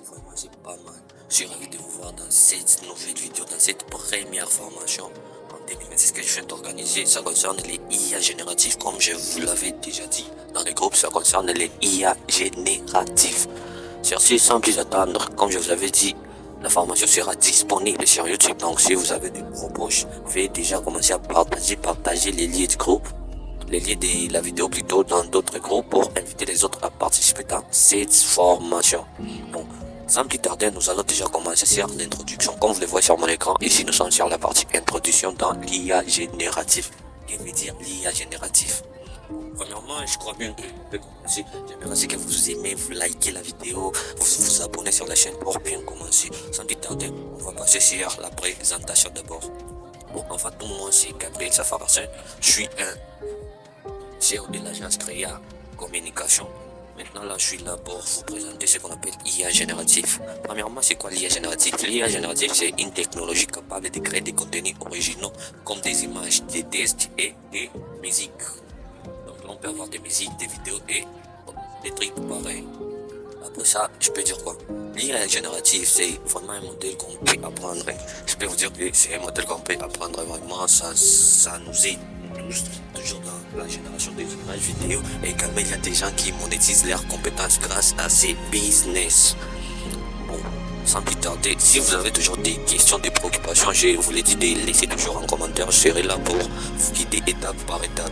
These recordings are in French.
vraiment c'est pas mal. Je suis ravi de vous voir dans cette nouvelle vidéo, dans cette première formation en 2026 que je viens d'organiser. Ça concerne les IA génératifs, comme je vous l'avais déjà dit dans les groupes, ça concerne les IA génératifs. Sur ce, sans plus attendre, comme je vous avais dit, la formation sera disponible sur YouTube. Donc si vous avez des propos, veuillez déjà commencer à partager les liens du groupe, les liens de la vidéo plutôt dans d'autres groupes pour inviter les autres à participer dans cette formation. Bon, sans plus tarder, nous allons déjà commencer sur l'introduction. Comme vous le voyez sur mon écran, ici nous sommes sur la partie introduction dans l'IA génératif. Que veut dire l'IA génératif? Premièrement, je crois bien que vous commencer. J'aimerais que vous aimez, vous likez la vidéo, vous abonnez sur la chaîne pour bien commencer. Sans plus tarder, on va passer sur la présentation d'abord. Bon, en fait, pour moi, c'est Gabriel Safarassin. Je suis un CEO de l'agence Créa Communication. Maintenant, là, je suis là pour vous présenter ce qu'on appelle IA génératif. Premièrement, c'est quoi l'IA génératif? L'IA génératif, c'est une technologie capable de créer des contenus originaux comme des images, des tests et des musiques. Donc là, on peut avoir des musiques, des vidéos et des trucs pareils. Après ça, je peux dire quoi? L'IA générative, c'est vraiment un modèle qu'on peut apprendre. Je peux vous dire que c'est un modèle qu'on peut apprendre vraiment. Ça nous aide tous, toujours dans la génération des images vidéo. Et également, il y a des gens qui monétisent leurs compétences grâce à ces business. Bon, sans plus tarder, si vous avez toujours des questions, des préoccupations, je vous l'ai dit de laisser toujours en commentaire. Je serai là pour vous guider étape par étape.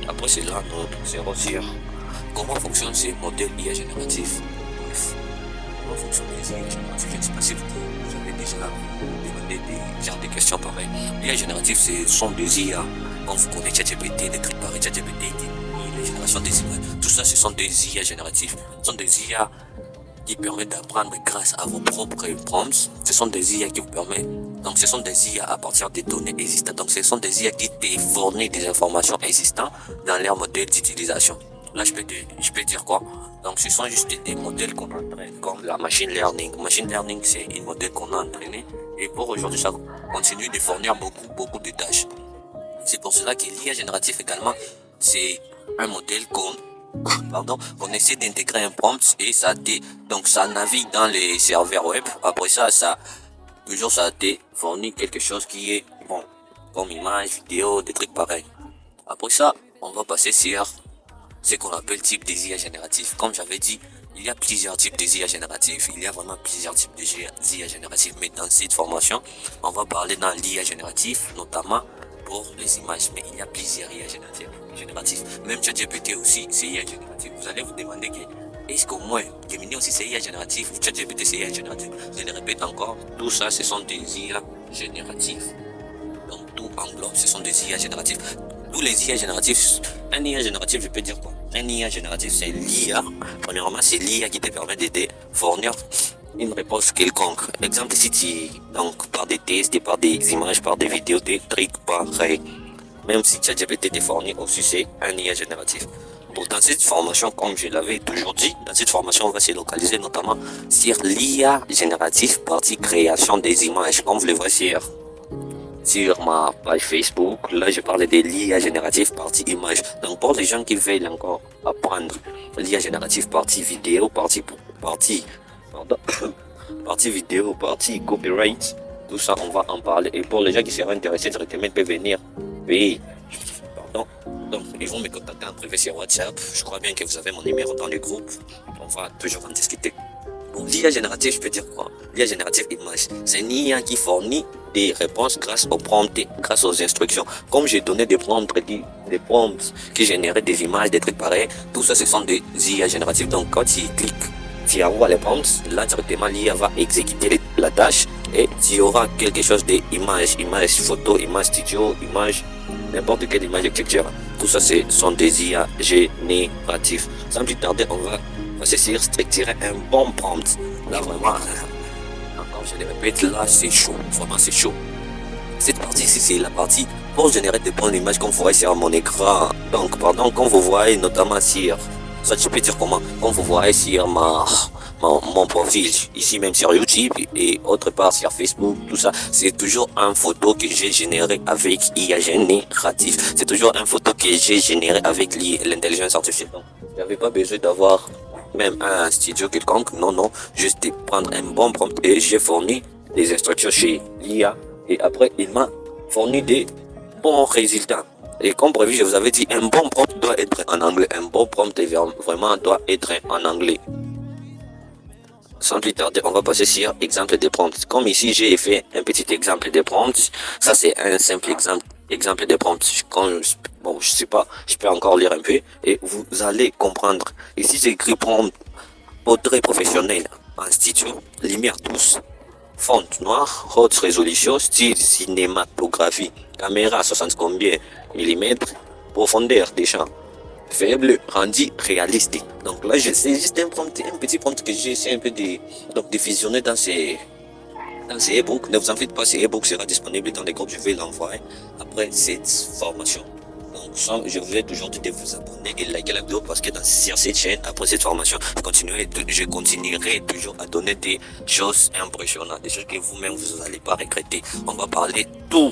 Après cela, nous serons sur comment fonctionnent ces modèles IA génératifs. Comment fonctionnent les IA génératifs? Je ne sais pas si vous avez déjà demandé des questions pareilles. L'IA génératif, ce sont des IA. Quand vous connaissez ChatGPT, des trucs pareils, ChatGPT, la génération des images, tout ça, ce sont des IA génératifs. Ce sont des IA qui permettent d'apprendre grâce à vos propres prompts. Ce sont des IA qui vous permettent. Donc, ce sont des IA à partir des données existantes. Donc, ce sont des IA qui te fournissent des informations existantes dans leur modèle d'utilisation. Là, je peux dire quoi? Donc, ce sont juste des modèles qu'on entraîne, comme la machine learning. Machine learning, c'est un modèle qu'on a entraîné. Et pour aujourd'hui, ça continue de fournir beaucoup de tâches. C'est pour cela que l'IA génératif également, c'est un modèle qu'on essaie d'intégrer un prompt et donc ça navigue dans les serveurs web. Après ça te fournit quelque chose qui est bon, comme image, vidéo, des trucs pareils. Après ça, on va passer sur ce qu'on appelle type des IA génératifs. Comme j'avais dit, il y a plusieurs types des IA génératifs. Il y a vraiment plusieurs types d'IA génératifs. Mais dans cette formation, on va parler dans l'IA génératif, notamment pour les images. Mais il y a plusieurs IA génératifs. Même ChatGPT aussi, c'est IA génératif. Vous allez vous demander est-ce qu'au moins Gemini aussi c'est IA génératif ou ChatGPT c'est IA génératif? Je le répète encore, tout ça ce sont des IA génératifs. Donc tout englobe, ce sont des IA génératifs. Tous les IA génératifs, un IA génératif, je peux dire quoi? Un IA génératif, c'est l'IA. Premièrement, c'est l'IA qui te permet de fournir une réponse quelconque. Exemple, donc par des tests, par des images, par des vidéos, des trucs pareils. Même si ChatGPT te fournit aussi, c'est un IA génératif. Donc, dans cette formation, comme je l'avais toujours dit, dans cette formation, on va se localiser notamment sur l'IA génératif partie création des images. Comme vous le voyez sur ma page Facebook, là je parlais de l'IA générative partie image. Donc pour les gens qui veulent encore apprendre l'IA générative partie vidéo, partie vidéo, partie copyright, tout ça on va en parler. Et pour les gens qui seraient intéressés directement, ils peuvent venir. Oui, donc ils vont me contacter en privé sur WhatsApp. Je crois bien que vous avez mon numéro dans le groupe. On va toujours en discuter. Bon, l'IA générative, je peux dire quoi? L'IA générative image, c'est une IA qui fournit des réponses grâce aux prompts, grâce aux instructions. Comme j'ai donné des prompts qui généraient des images, des trucs pareils, tout ça ce sont des IA génératives. Donc quand tu cliques, tu envoies les prompts, là directement l'IA va exécuter la tâche et tu auras quelque chose d'image, image photo, image studio, image, n'importe quelle image, etc. Tout ça ce sont des IA génératifs. Sans plus tarder, on va c'est structurer un bon prompt. Là vraiment, encore je le répète, là c'est chaud, vraiment c'est chaud. Cette partie ici c'est la partie pour générer des bonnes images comme vous voyez sur mon écran. Donc pardon, quand vous voyez notamment sur, ça je peux dire comment, quand vous voyez sur mon profil, ici même sur YouTube et autre part sur Facebook, tout ça, c'est toujours une photo que j'ai générée avec IA génératif. C'est toujours une photo que j'ai générée avec l'intelligence artificielle. Donc, j'avais pas besoin d'avoir même à un studio quelconque. Non, non, juste de prendre un bon prompt et j'ai fourni des instructions chez l'IA et après il m'a fourni des bons résultats. Et comme prévu, je vous avais dit, un bon prompt doit être en anglais. Un bon prompt vraiment doit être en anglais. Sans plus tarder, on va passer sur exemple des prompts. Comme ici, j'ai fait un petit exemple des prompts. Ça, c'est un simple exemple des prompts. Bon, je sais pas, je peux encore lire un peu et vous allez comprendre. Ici, j'ai écrit prompt portrait professionnel en studio, lumière douce, fond noir, haute résolution, style cinématographie, caméra 60 combien millimètres, profondeur des champs faible, rendu réaliste. Donc là, c'est juste un prompt, un petit prompt que j'ai essayé un peu de fusionner dans ces e-books. Ne vous en faites pas, ces e-books sera disponible dans les groupes, je vais l'envoyer après cette formation. Donc, je vous ai toujours dit de vous abonner et liker la vidéo parce que sur cette chaîne, après cette formation, je continuerai toujours à donner des choses impressionnantes, des choses que vous-même vous n'allez pas regretter. On va parler tout.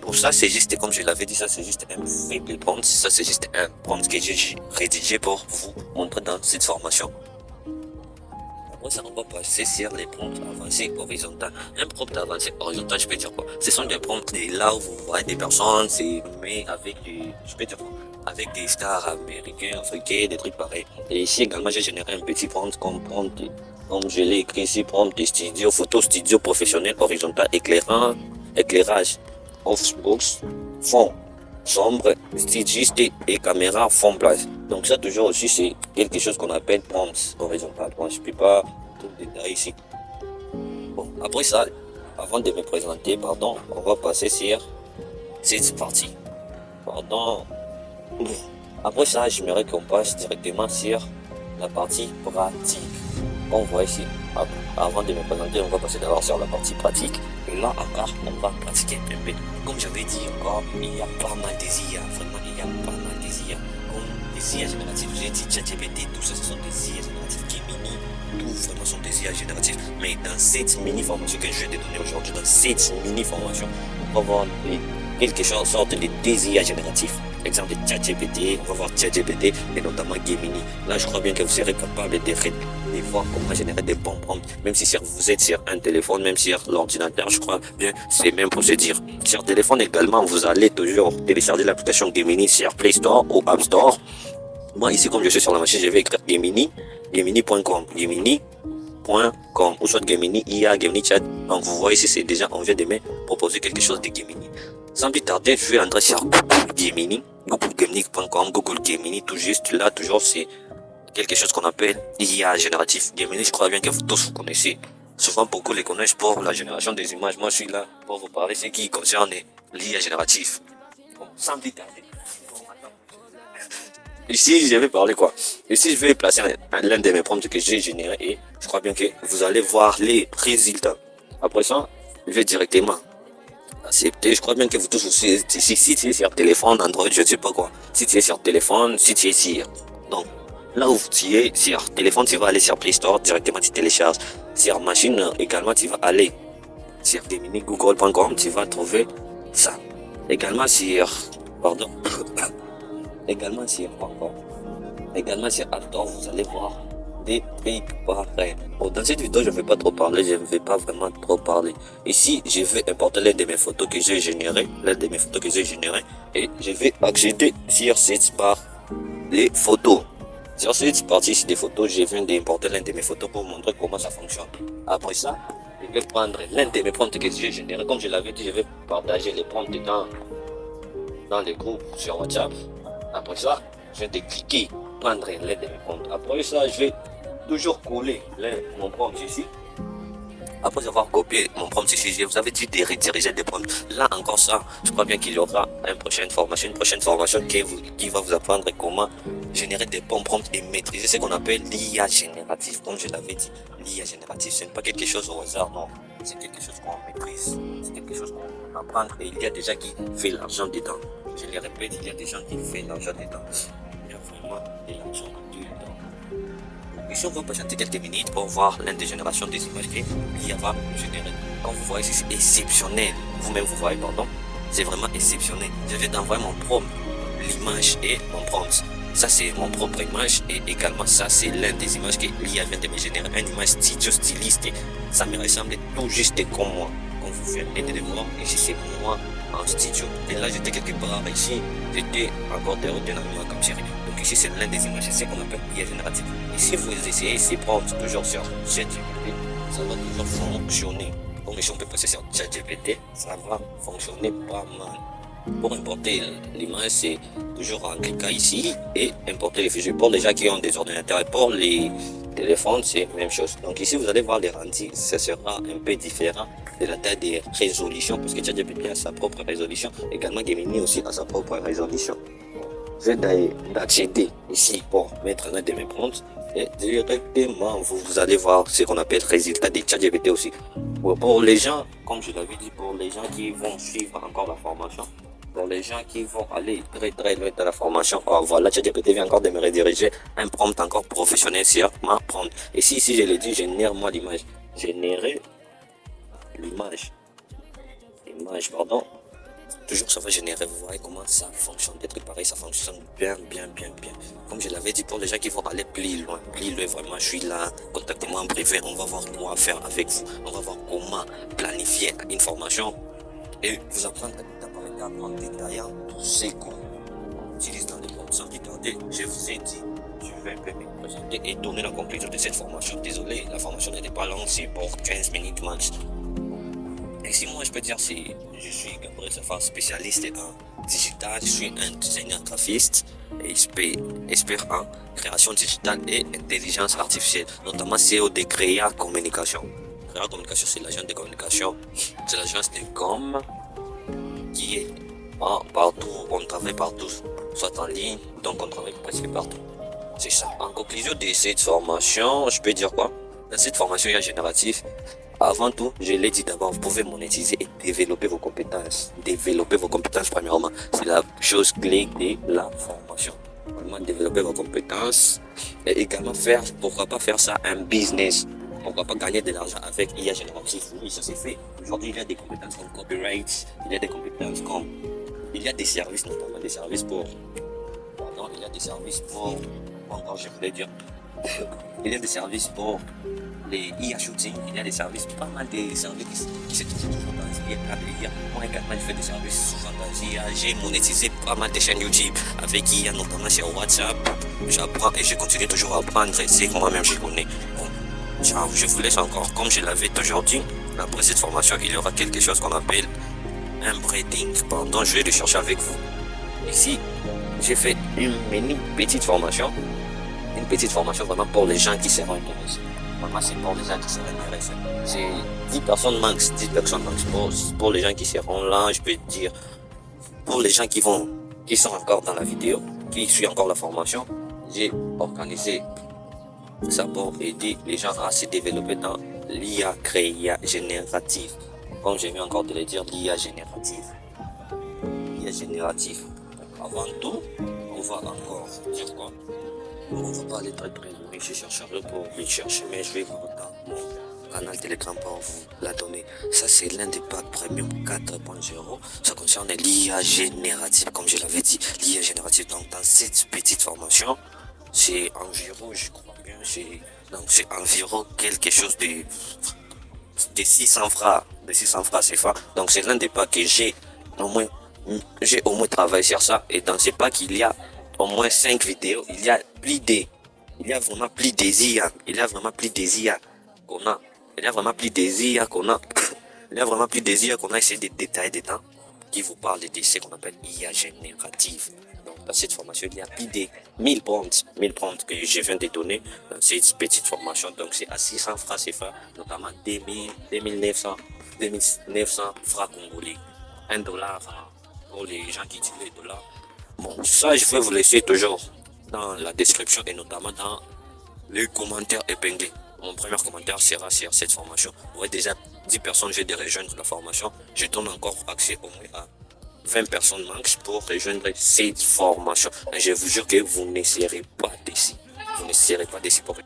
Pour ça, c'est juste, comme je l'avais dit, ça c'est juste un faible prompt. Ça c'est juste un prompt que j'ai rédigé pour vous montrer dans cette formation. Après ça, on va passer sur les prompts avancés horizontaux. Un prompt avancé horizontal, je peux dire quoi? Ce sont des prompts là où vous voyez des personnes, mais avec je peux dire quoi? Avec des stars américains, africains, des trucs pareils. Et ici également, j'ai généré un petit prompt comme je l'ai écrit ici, prompt de studio, photo studio professionnel horizontal, éclairage, off-box, fond sombre, styliste et caméra fond place. Donc ça toujours aussi c'est quelque chose qu'on appelle prompt horizontal. Bon, je ne peux pas tout détailler ici. Bon, après ça, avant de me présenter, pardon, on va passer sur cette partie. Pardon. Après ça, j'aimerais qu'on passe directement sur la partie pratique. On voit ici, avant de me présenter, on va passer d'abord sur la partie pratique. Et là encore, on va pratiquer un peu. Comme j'avais dit encore, il y a pas mal des IA. Vraiment, il y a pas mal des IA. Comme des IA génératives. J'ai dit ChatGPT, tout ça, ce sont des IA génératives. Gemini, tout vraiment sont des IA génératives. Mais dans cette mini-formation que je vais te donner aujourd'hui, dans cette mini-formation, on va voir quelque chose sorte de des IA génératifs. Exemple de ChatGPT, on va voir ChatGPT et notamment Gemini. Là, je crois bien que vous serez capable de voir comment générer des bons prompts. Même si vous êtes sur un téléphone, même sur l'ordinateur, je crois bien, c'est même procédure. Sur téléphone également, vous allez toujours télécharger l'application Gemini sur Play Store ou App Store. Moi, ici, comme je suis sur la machine, je vais écrire Gemini.com, Gemini.com, ou soit Gemini IA, Gemini Chat. Donc, vous voyez ici, c'est déjà, on vient de me proposer quelque chose de Gemini. Sans plus tarder, je vais entrer sur Google Gemini, googlegemini.com, Google Gemini, tout juste. Là, toujours, c'est quelque chose qu'on appelle IA génératif. Gemini, je crois bien que vous tous vous connaissez. Souvent, beaucoup les connaissent pour la génération des images. Moi, je suis là pour vous parler ce qui concerne l'IA génératif. Bon, sans plus tarder. Ici, je vais parler quoi? Ici, je vais placer l'un de mes prompts que j'ai généré et je crois bien que vous allez voir les résultats. Après ça, je vais directement accepter. Je crois bien que vous tous aussi, si tu es sur téléphone, Android, je ne sais pas quoi. Si tu es sur téléphone, si tu es sur. Donc, là où tu es sur téléphone, tu vas aller sur Play Store, directement tu télécharges. Sur machine, également, tu vas aller sur google.com, tu vas trouver ça. Également sur, pardon, également sur App Store, vous allez voir des trucs pareils. Bon, dans cette vidéo, je ne vais pas trop parler, je ne vais pas vraiment trop parler. Ici, je vais importer l'une de mes photos que j'ai générées, et je vais accéder sur cette barre des photos. Sur cette partie des photos, je viens d'importer l'une de mes photos pour vous montrer comment ça fonctionne. Après ça, je vais prendre l'un de mes prompts que j'ai généré. Comme je l'avais dit, je vais partager les prompts dans les groupes sur WhatsApp. Après ça, je vais cliquer, prendre l'un de mes prompts. Après ça, je vais toujours coller mon prompt ici. Après avoir copié mon prompt ici, je vous avais dit de rediriger des prompts. Là encore ça, je crois bien qu'il y aura une prochaine formation qui va vous apprendre comment générer des bons prompts et maîtriser ce qu'on appelle l'IA générative. Comme je l'avais dit, l'IA générative, ce n'est pas quelque chose au hasard, non. C'est quelque chose qu'on maîtrise, c'est quelque chose qu'on apprend et il y a des gens qui font l'argent dedans. Je le répète, il y a des gens qui font l'argent dedans. Il y a vraiment de l'argent dedans. Ici, on va patienter quelques minutes pour voir l'une des générations des images que l'IA va générer. Comme vous voyez, c'est exceptionnel. Vous-même, vous voyez, pardon. C'est vraiment exceptionnel. Je vais t'envoyer mon prompt, l'image et mon prompt. Ça, c'est mon propre image. Et également, ça, c'est l'un des images que l'IA vient de me générer. Une image studio styliste. Ça me ressemble tout juste comme moi. Comme vous venez de le voir, ici, c'est moi en studio. Et là, j'étais quelque part ici. J'étais encore d'aérodynamique comme série. Donc ici, c'est l'un des images. C'est ce qu'on appelle l'IA générative. Et si vous essayez, c'est prendre toujours sur ChatGPT, ça va toujours fonctionner. Comme si on peut passer sur ChatGPT, ça va fonctionner pas mal. Pour importer l'image, c'est toujours en cliquant ici et importer les fichiers. Pour les gens qui ont des ordinateurs et pour les téléphones, c'est la même chose. Donc ici, vous allez voir les rendus, ça sera un peu différent de la taille des résolutions, parce que ChatGPT a sa propre résolution. Également, Gemini aussi a sa propre résolution. Je vais d'accéder ici pour mettre un de mes prompts et directement, vous allez voir ce qu'on appelle résultat de ChatGPT aussi. Pour les gens, comme je l'avais dit, pour les gens qui vont suivre encore la formation, pour les gens qui vont aller très loin dans la formation, oh, voilà, ChatGPT vient encore de me rediriger un prompt encore professionnel sur ma prompt. Et si je l'ai dit, génère moi l'image. Générer l'image. Pardon. Toujours ça va générer, vous voyez comment ça fonctionne, des trucs pareils, ça fonctionne bien. Comme je l'avais dit, pour les gens qui vont aller plus loin, vraiment, je suis là, contactez-moi en privé, on va voir quoi faire avec vous, on va voir comment planifier une formation et vous apprendre en détaillant tout ce qu'on utilise dans les cours. Sans plus tarder, je vous ai dit, je vais un peu me présenter et donner la conclusion de cette formation. Désolé, la formation n'était pas longue, c'est pour 15 minutes max. Et si moi je peux dire, je suis Gabriel Safar, spécialiste en digital, je suis un designer graphiste et expert en création digitale et intelligence artificielle, notamment CEO de Créa Communication. Créa Communication, c'est l'agence de communication, c'est l'agence de com qui est partout, on travaille partout, soit en ligne, donc on travaille presque partout. C'est ça. En conclusion de cette formation, je peux dire quoi? Dans cette formation, il y a génératif. Avant tout, je l'ai dit d'abord, vous pouvez monétiser et développer vos compétences. Développer vos compétences, premièrement, c'est la chose clé de la formation. Vraiment développer vos compétences et également faire, pourquoi pas faire ça un business. Pourquoi pas gagner de l'argent avec IA générative. Oui, ça c'est fait. Aujourd'hui, il y a des compétences comme copyright, il y a des compétences comme, il y a des services, notamment des services pour, pardon, il y a des services pour, encore je voulais dire, il y a des services pour les IA shooting, il y a des services, pas mal de services qui se trouvent toujours dans l'IA. Moi également, je fais des services souvent dans l'IA. J'ai monétisé pas mal de chaînes YouTube avec IA, notamment sur WhatsApp. J'apprends et je continue toujours à apprendre. C'est que moi-même je connais. Bon, ciao, je vous laisse encore. Comme je l'avais toujours dit, après cette formation, il y aura quelque chose qu'on appelle un breeding. Pendant, je vais le chercher avec vous. Ici, j'ai fait une petite formation. Une petite formation vraiment pour les gens qui seront intéressés. Vraiment, c'est pour les gens qui seront intéressés. C'est 10 personnes max, 10 personnes max. Pour les gens qui seront là, je peux dire, pour les gens qui sont encore dans la vidéo, qui suivent encore la formation, j'ai organisé ça pour aider les gens à se développer dans l'IA créa générative. Comme j'ai vu encore de le dire, l'IA générative. L'IA générative. Avant tout, on va encore dire quoi? On va pas aller très loin, je chercherai pour les chercher, mais je vais vous dans mon canal Telegram pour vous la donner. Ça, c'est l'un des packs Premium 4.0. Ça concerne l'IA générative, comme je l'avais dit, l'IA générative. Donc, dans cette petite formation, c'est environ, je crois bien, c'est environ quelque chose de 600 francs, CFA. Donc, c'est l'un des packs que j'ai au moins travaillé sur ça. Et dans ces packs, il y a au moins 5 vidéos, il y a vraiment plus des IA, il y a vraiment plus des IA qu'on a, il y a vraiment plus des IA qu'on a, il y a vraiment plus des IA qu'on a essayé de détailler dedans, qui vous parle de ce qu'on appelle IA générative. Donc dans cette formation, il y a plus de 1000 prompts que je viens de donner dans cette petite formation. Donc c'est à 600 francs CFA, notamment 2900 francs congolais, $1 pour les gens qui utilisent les dollars. Bon, ça, je vais vous laisser toujours dans la description et notamment dans les commentaires épinglés. Mon premier commentaire sera sur cette formation. Vous voyez déjà 10 personnes, j'ai de rejoindre la formation. Je donne encore accès au moins à 20 personnes max pour rejoindre cette formation. Et je vous jure que vous ne serez pas déçus. Vous ne serez pas déçus pour